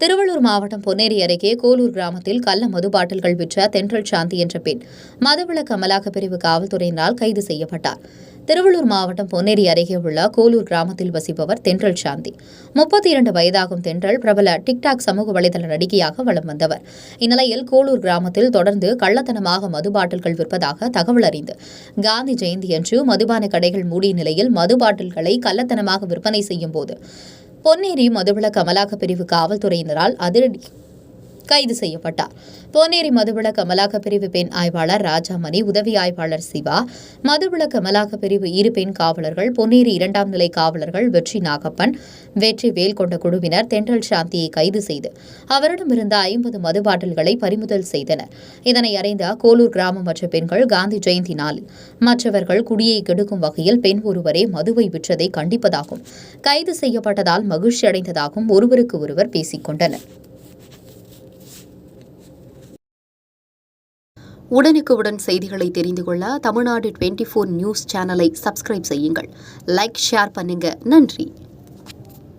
திருவள்ளூர் மாவட்டம் பொன்னேரி அருகே கோலூர் கிராமத்தில் கள்ள மது பாட்டில்கள் விற்ற தென்றல் சாந்தி என்ற பெண் மதுவிலக்கு அமலாக்க பிரிவு காவல்துறையினரால் கைது செய்யப்பட்டார். திருவள்ளூர் மாவட்டம் பொன்னேரி அருகே உள்ள கோலூர் கிராமத்தில் வசிப்பவர் தென்றல் சாந்தி. 32 வயதாகும் தென்றல் பிரபல டிக்டாக் சமூக வலைதள நடிகையாக வலம் வந்தவர். இந்நிலையில் கோலூர் கிராமத்தில் தொடர்ந்து கள்ளத்தனமாக மது பாட்டில்கள் விற்பதாக தகவல் அறிந்து காந்தி ஜெயந்தியன்று மதுபான கடைகள் மூடிய நிலையில் மது பாட்டில்களை கள்ளத்தனமாக விற்பனை செய்யும் போது பொன்னேரி மதுவிலக்கு அமலாக்க பிரிவு காவல்துறையினரால் அதிரடி கைது செய்யப்பட்டார். பொன்னேரி மதுவிலக்கு அமலாக்க பிரிவு பெண் ஆய்வாளர் ராஜாமணி, உதவி ஆய்வாளர் சிவா, மதுவிலக்கு அமலாக்க பிரிவு இரு பெண் காவலர்கள், பொன்னேரி 2ஆம் நிலை காவலர்கள் வெற்றி நாகப்பன், வெற்றி வேல் கொண்ட குழுவினர் தென்றல் சாந்தியை கைது செய்து அவரிடமிருந்த 50 மது பாட்டில்களை பறிமுதல் செய்தனர். இதனை அறிந்த கோலூர் கிராம மற்ற பெண்கள் காந்தி ஜெயந்தி நாளில் மற்றவர்கள் குடியை கெடுக்கும் வகையில் பெண் ஒருவரே மதுவை விற்றதை கண்டிப்பதாகவும் கைது செய்யப்பட்டதால் மகிழ்ச்சி அடைந்ததாகவும் ஒருவருக்கு ஒருவர் பேசிக் கொண்டனர். உடனுக்குடன் செய்திகளை தெரிந்து கொள்ள தமிழ்நாடு 24 நியூஸ் சேனலை சப்ஸ்கிரைப் செய்யுங்கள். லைக், ஷேர் பண்ணுங்க. நன்றி.